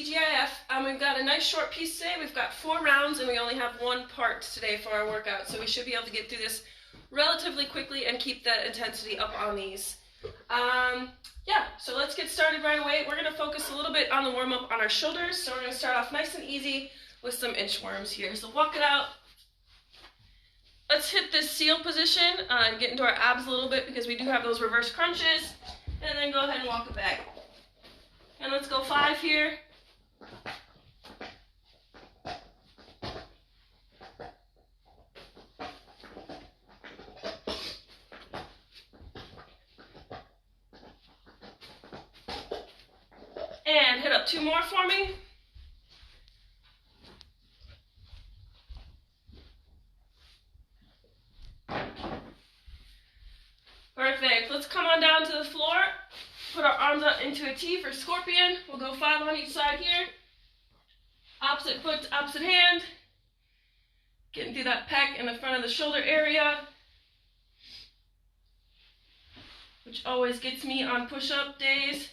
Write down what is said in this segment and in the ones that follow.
TGIF. We've got a nice short piece today. We've got 4 rounds and we only have 1 part today for our workout, so we should be able to get through this relatively quickly and keep the intensity up on these. Yeah, so let's get started right away. We're going to focus a little bit on the warm-up on our shoulders, so we're going to start off nice and easy with some inchworms here. So walk it out. Let's hit this seal position and get into our abs a little bit because we do have those reverse crunches, and then go ahead and walk it back. And let's go 5 here. And hit up 2 more for me. Perfect. Let's come on down to the floor. Put our arms out into a T for scorpion. We'll go 5 on each side here. Opposite foot to opposite hand. Getting through that pec in the front of the shoulder area, which always gets me on push-up days.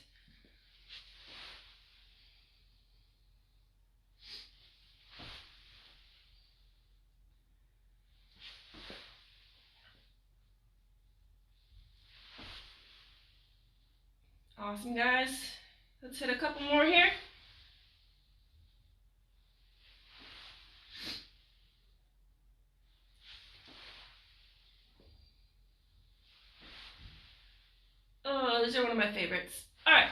Awesome, guys. Let's hit a couple more here. Oh, these are one of my favorites. All right,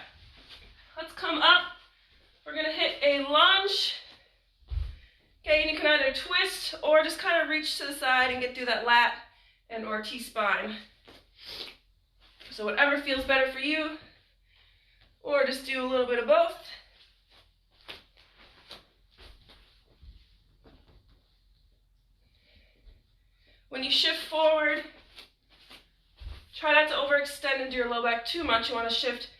let's come up. We're gonna hit a lunge. Okay, and you can either twist or just kind of reach to the side and get through that lat and or T-spine. So whatever feels better for you, or just do a little bit of both. When you shift forward, try not to overextend into your low back too much. You want to shift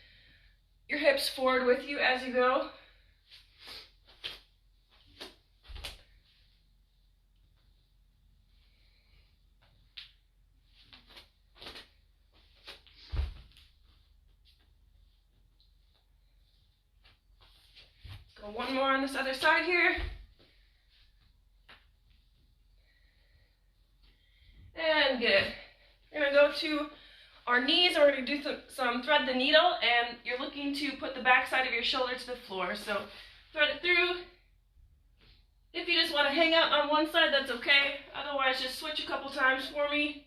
your hips forward with you as you go. Go 1 more on this other side here. And good. We're going to go to our knees, and we're going to do some thread the needle, and you're looking to put the back side of your shoulder to the floor. So thread it through. If you just want to hang out on one side, that's okay. Otherwise, just switch a couple times for me.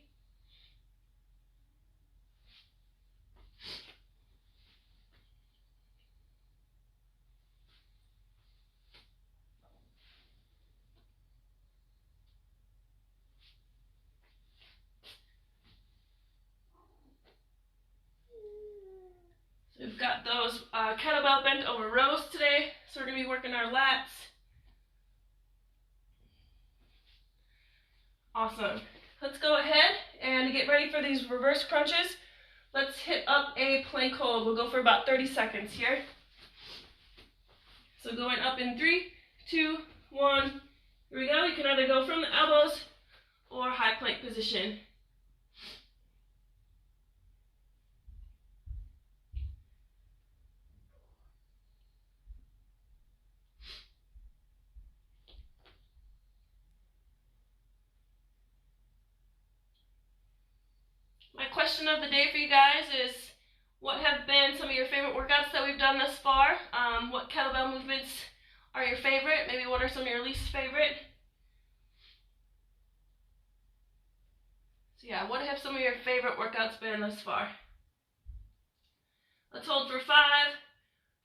So we've got those kettlebell bent over rows today, so we're going to be working our lats. Awesome. Let's go ahead and get ready for these reverse crunches. Let's hit up a plank hold. We'll go for about 30 seconds here. So going up in 3, 2, 1. Here we go. You can either go from the elbows or high plank position. My question of the day for you guys is, what have been some of your favorite workouts that we've done thus far? What kettlebell movements are your favorite? Maybe what are some of your least favorite? So yeah, what have some of your favorite workouts been thus far? Let's hold for 5,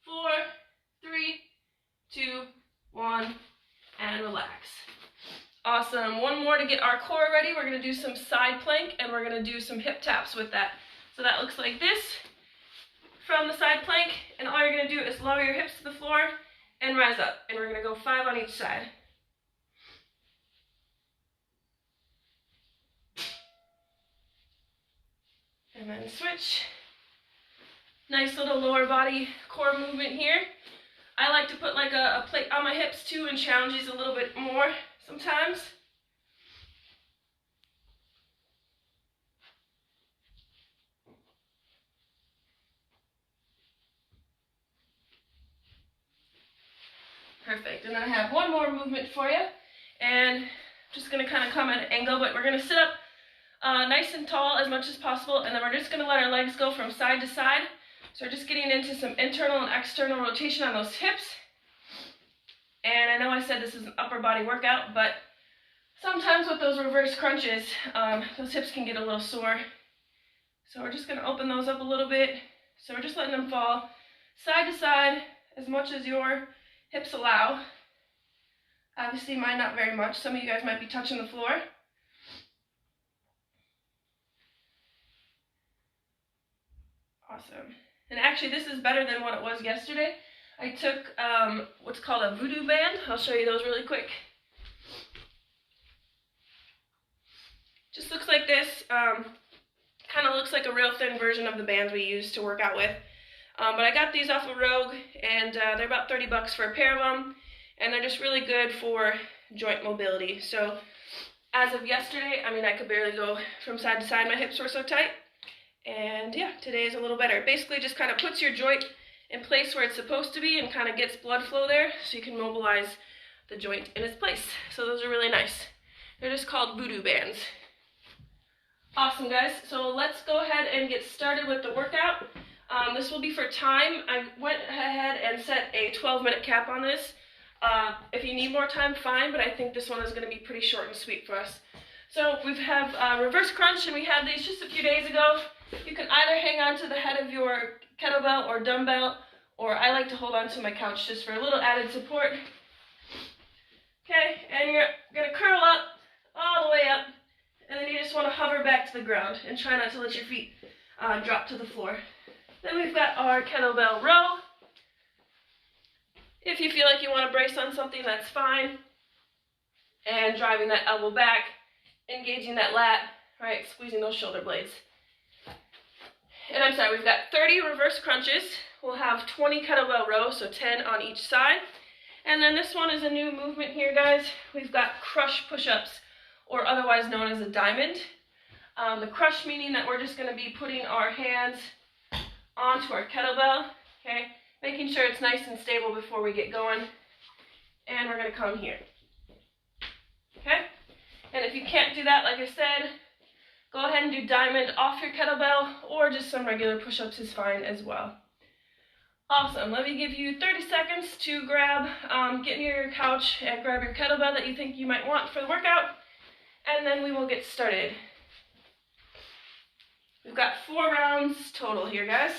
4, 3, 2, 1, and relax. Awesome. 1 more to get our core ready. We're going to do some side plank, and we're going to do some hip taps with that. So that looks like this from the side plank, and all you're going to do is lower your hips to the floor and rise up. And we're going to go 5 on each side. And then switch. Nice little lower body core movement here. I like to put like a plate on my hips too and challenge these a little bit more sometimes. Perfect. And then I have one more movement for you. And I'm just going to kind of come at an angle, but we're going to sit up nice and tall as much as possible. And then we're just going to let our legs go from side to side. So we're just getting into some internal and external rotation on those hips. And I know I said this is an upper body workout, but sometimes with those reverse crunches, those hips can get a little sore. So we're just going to open those up a little bit. So we're just letting them fall side to side as much as your hips allow. Obviously mine not very much. Some of you guys might be touching the floor. Awesome. And actually this is better than what it was yesterday. I took what's called a voodoo band. I'll show you those really quick. Just looks like this. Kind of looks like a real thin version of the bands we use to work out with. But I got these off of Rogue, and they're about $30 for a pair of them. And they're just really good for joint mobility. So as of yesterday, I mean, I could barely go from side to side. My hips were so tight. And yeah, today is a little better. Basically just kind of puts your joint in place where it's supposed to be and kind of gets blood flow there so you can mobilize the joint in its place. So those are really nice. They're just called voodoo bands. Awesome, guys. So let's go ahead and get started with the workout. This will be for time. I went ahead and set a 12-minute cap on this. If you need more time, fine, but I think this one is going to be pretty short and sweet for us. So we have reverse crunch, and we had these just a few days ago. You can either hang on to the head of your kettlebell or dumbbell, or I like to hold on to my couch just for a little added support. Okay, and you're going to curl up all the way up, and then you just want to hover back to the ground and try not to let your feet drop to the floor. Then we've got our kettlebell row. If you feel like you want to brace on something, that's fine. And driving that elbow back, engaging that lat, right, squeezing those shoulder blades. And I'm sorry, we've got 30 reverse crunches. We'll have 20 kettlebell rows, so 10 on each side. And then this one is a new movement here, guys. We've got crush push-ups, or otherwise known as a diamond. The crush meaning that we're just going to be putting our hands onto our kettlebell, okay? Making sure it's nice and stable before we get going. And we're going to come here, okay? And if you can't do that, like I said, go ahead and do diamond off your kettlebell, or just some regular push-ups is fine as well. Awesome. Let me give you 30 seconds to get near your couch and grab your kettlebell that you think you might want for the workout, and then we will get started. We've got 4 rounds total here, guys.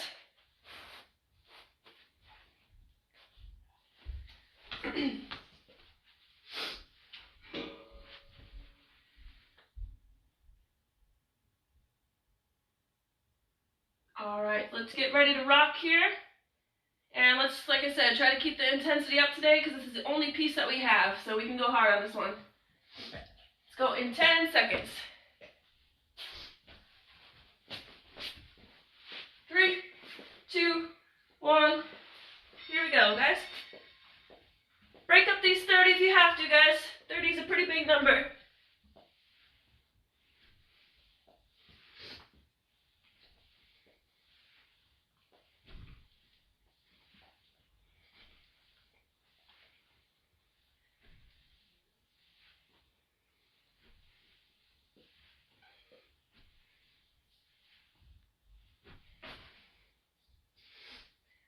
All right, let's get ready to rock here. And let's, like I said, try to keep the intensity up today because this is the only piece that we have, so we can go hard on this one. Let's go in 10 seconds. 3, 2, 1. Here we go, guys. Break up these 30 if you have to, guys. 30 is a pretty big number.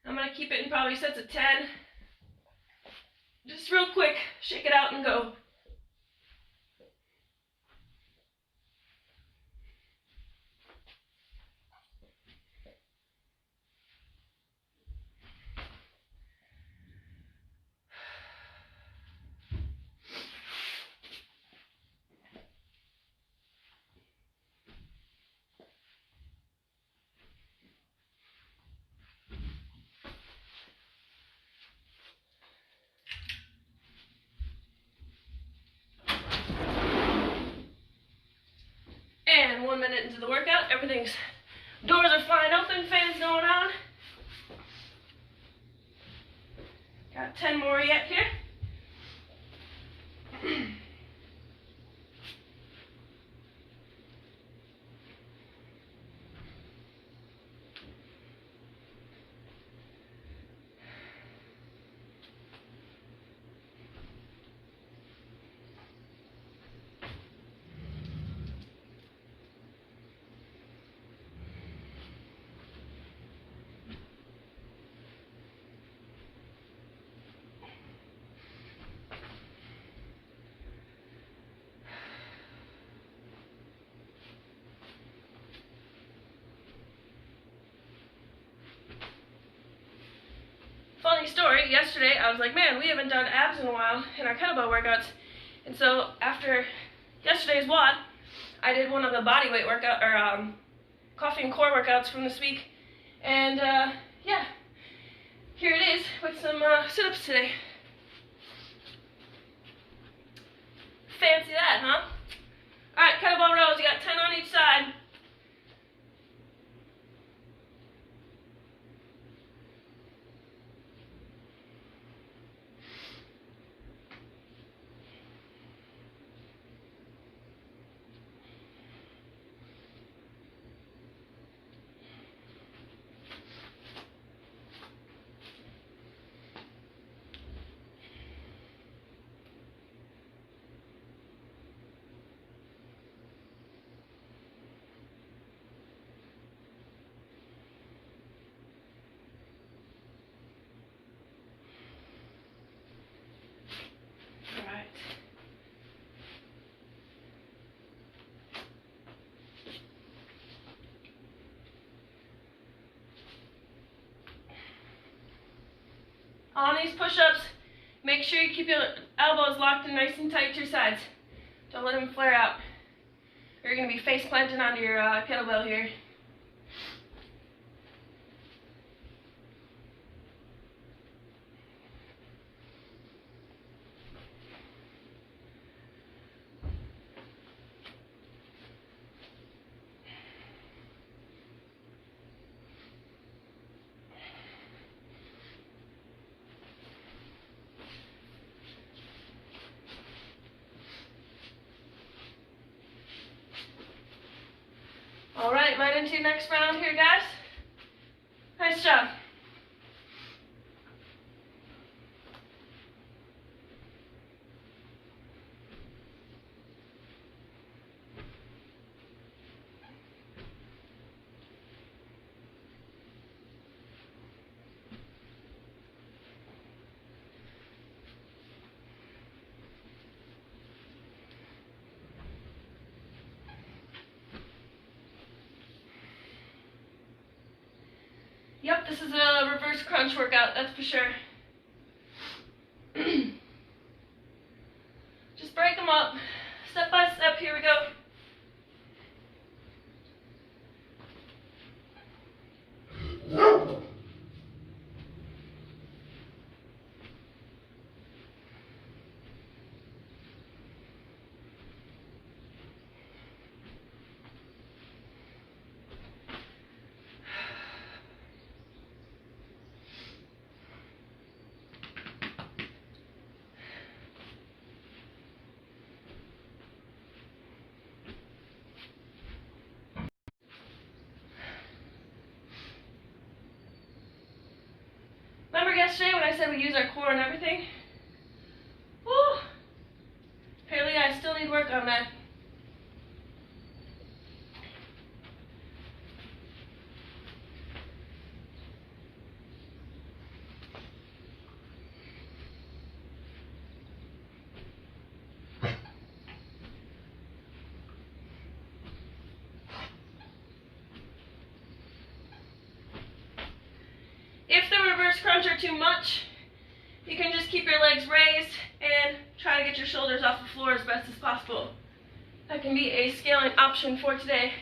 I'm going to keep it in probably sets of 10. Just real quick, shake it out and go. And 1 minute into the workout, doors are flying open, fans going on. Got 10 more yet here. funny story. Yesterday, I was like, man, we haven't done abs in a while in our kettlebell workouts. And so after yesterday's WOD, I did one of the body weight workout, or coffee and core workouts from this week. And yeah, here it is with some sit-ups today. Fancy that, huh? All right, kettlebell rows, you got 10 on each side. On these push-ups, make sure you keep your elbows locked in nice and tight to your sides. Don't let them flare out. You're going to be face planting onto your kettlebell here. All right, right into next round here, guys. Nice job. Yep, this is a reverse crunch workout, that's for sure. Just break them up, step by step, here we go. Remember yesterday when I said we use our core and everything? Woo! Apparently I still need work on that. If the reverse crunch are too much, you can just keep your legs raised and try to get your shoulders off the floor as best as possible. That can be a scaling option for today.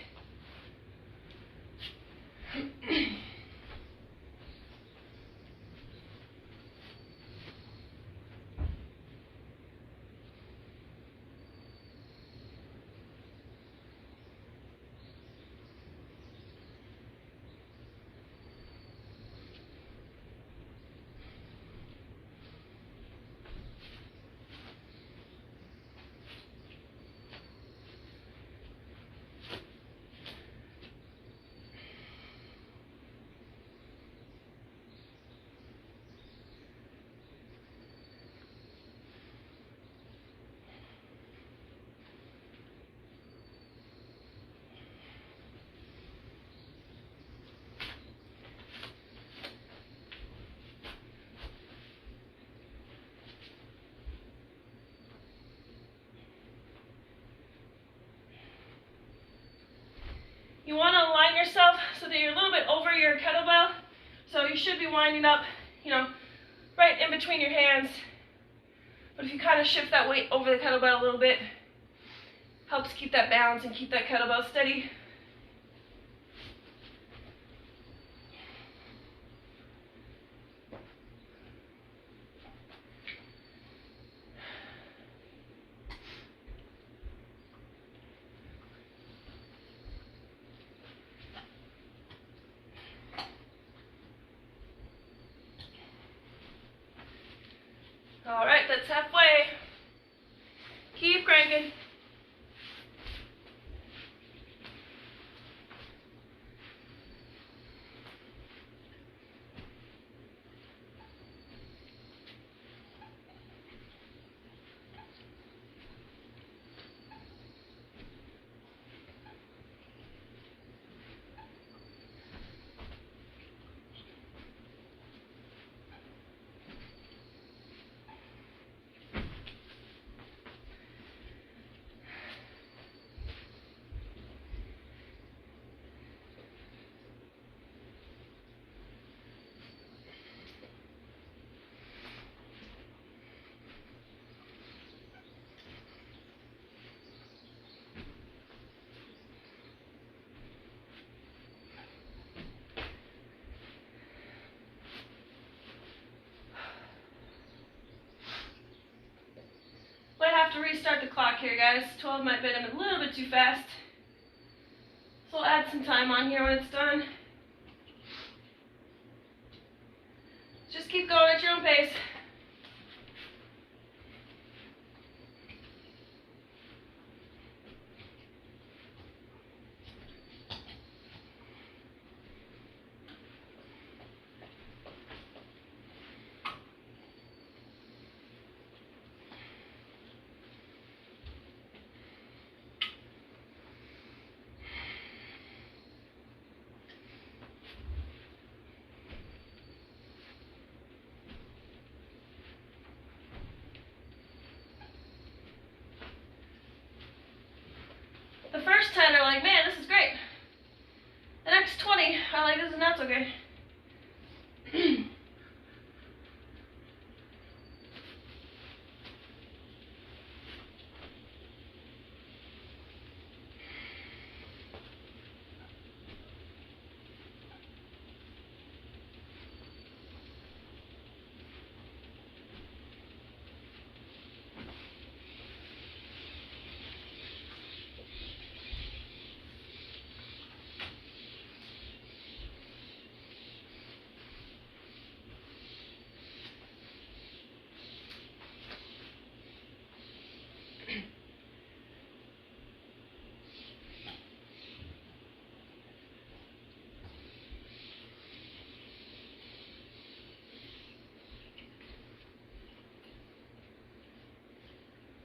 You want to align yourself so that you're a little bit over your kettlebell. So you should be winding up, right in between your hands. But if you kind of shift that weight over the kettlebell a little bit, helps keep that balance and keep that kettlebell steady. All right, that's halfway. Keep cranking. Might have to restart the clock here, guys. 12 might bid him a little bit too fast. So I'll add some time on here when it's done. Just keep going at your own pace. The first 10 are like, man, this is great. The next 20 are like, this is not so good.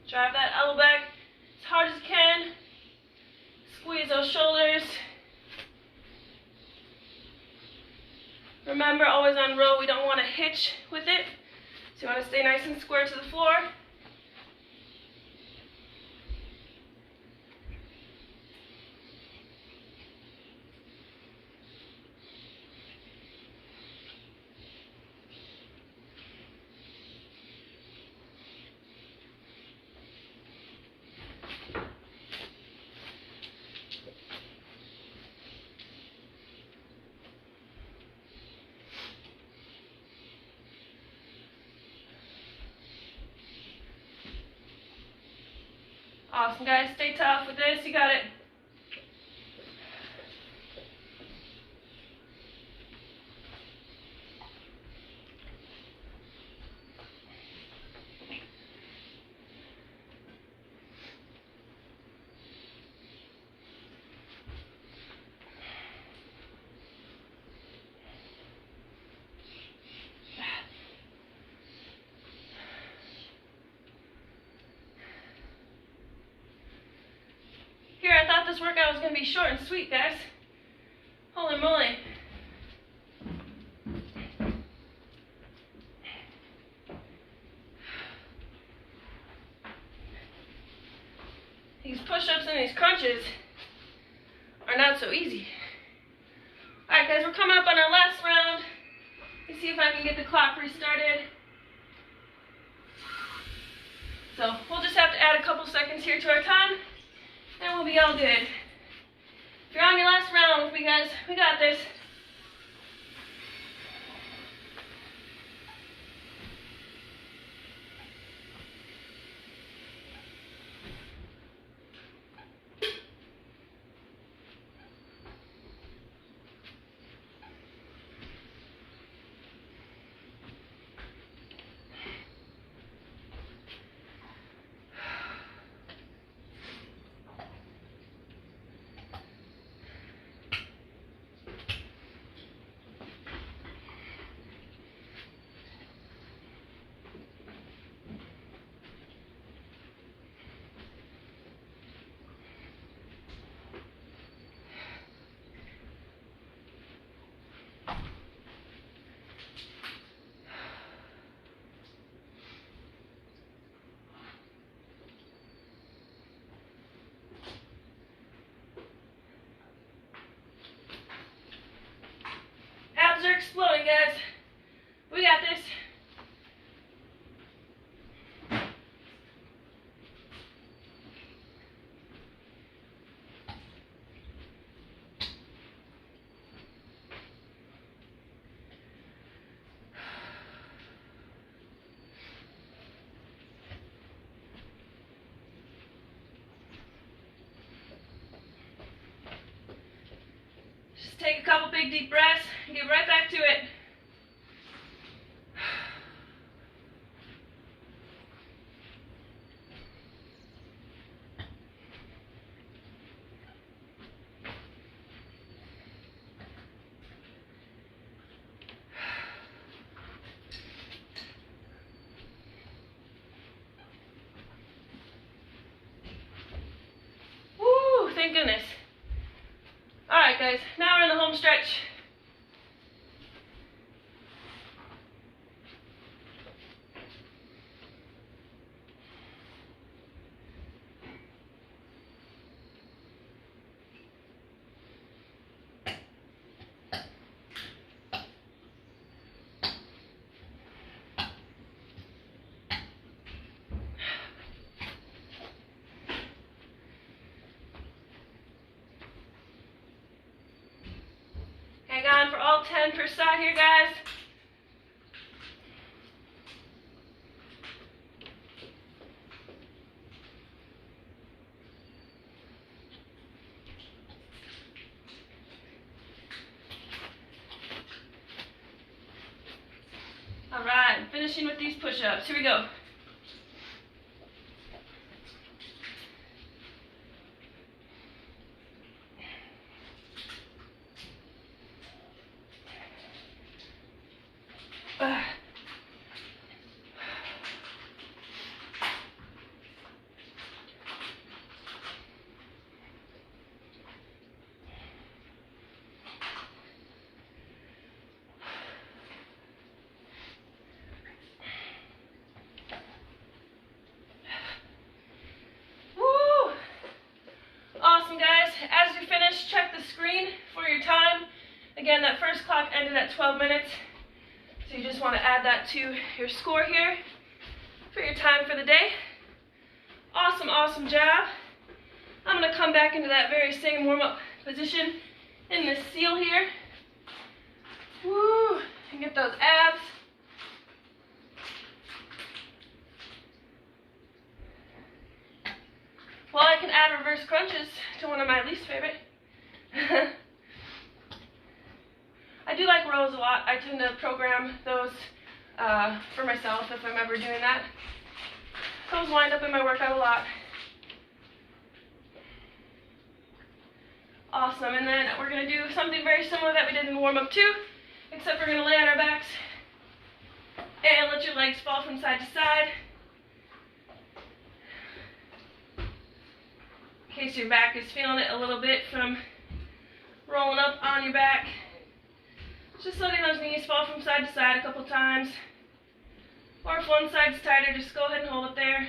Drive that elbow back as hard as you can. Squeeze those shoulders. Remember, always on row, we don't want to hitch with it. So you want to stay nice and square to the floor. Awesome, guys. Stay tough with this. You got it. I thought this workout was going to be short and sweet, guys. Holy moly. These push-ups and these crunches are not so easy. Alright guys, we're coming up on our last round. Let's see if I can get the clock restarted. So we'll just have to add a couple seconds here to our time, and we'll be all good. If you're on your last round with me, guys, we got this. Abs are exploding, guys. We got this. Just take a couple big deep breaths and get right back to it. Woo, thank goodness. Alright guys, now we're in the home stretch. Hang on for all 10 per side here, guys. All right, finishing with these push-ups. Here we go. As you finish, check the screen for your time. Again, that first clock ended at 12 minutes, so you just want to add that to your score here for your time for the day. Awesome, awesome job. I'm going to come back into that very same warm-up position in this seal here. Woo! And get those abs. Well, I can add reverse crunches to one of my least favorite. I do like rows a lot. I tend to program those for myself if I'm ever doing that. Those wind up in my workout a lot. Awesome, and then we're going to do something very similar that we did in warm-up 2, except we're going to lay on our backs and let your legs fall from side to side. In case your back is feeling it a little bit from rolling up on your back. Just letting those knees fall from side to side a couple times. Or if one side's tighter, just go ahead and hold it there.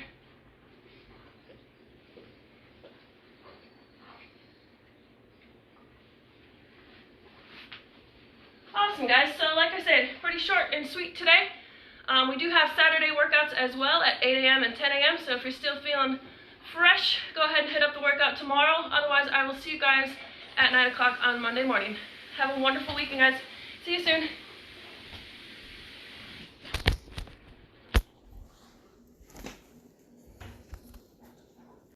Awesome, guys. So like I said, pretty short and sweet today. We do have Saturday workouts as well at 8 a.m. and 10 a.m. So if you're still feeling fresh, go ahead and hit up the workout tomorrow. Otherwise, I will see you guys at 9 o'clock on Monday morning. Have a wonderful weekend, guys. See you soon.